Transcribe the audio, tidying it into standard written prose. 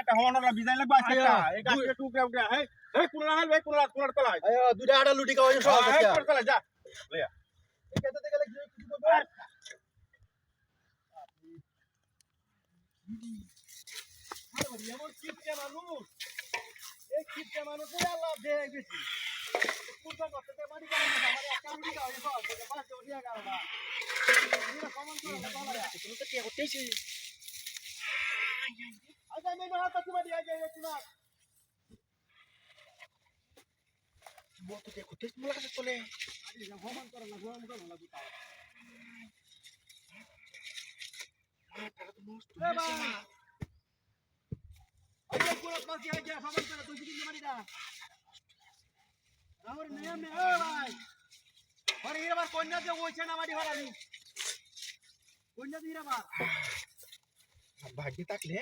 একটা হওয়ানোর বিজাইন লাগবে আজকে একটা এই গাছটা টুকরা উঠে এই কোন লাগাল ভাই কোন তলায় আয় দুইটা আড়া লুটি খাওয়াই সব এই কোন তলায় যা লইয়া এই খেতে গেলে কিছু করবে এমন কিপটে মানুষ এই কিপটে মানুষের আল্লাহ দেয় বেশি কুরবান করতে মারি কেন না আমার একটা লুটি খাওয়াই সব বাস দিয়া গেল না এটা কমন করে বলা তুমি তো কি করতেছি আচ্ছা আমি না হাত তোমার দিয়া যাই না বলতে করতেছ মোলা কাছে চলে আরে ভ্রমণ করে না ভ্রমণ করে না বুঝা টাকা তো নষ্ট হয়েছে না আরে পুরো কাজ দিয়ে গিয়ে ভ্রমণ করে তুই দিন মারি না আমার নিয়ম নেই ও ভাই আরে এবার কন্যা যে ওইছে না মারি হারানি কন্যা দিরা বার ভাগ্যে থাকলে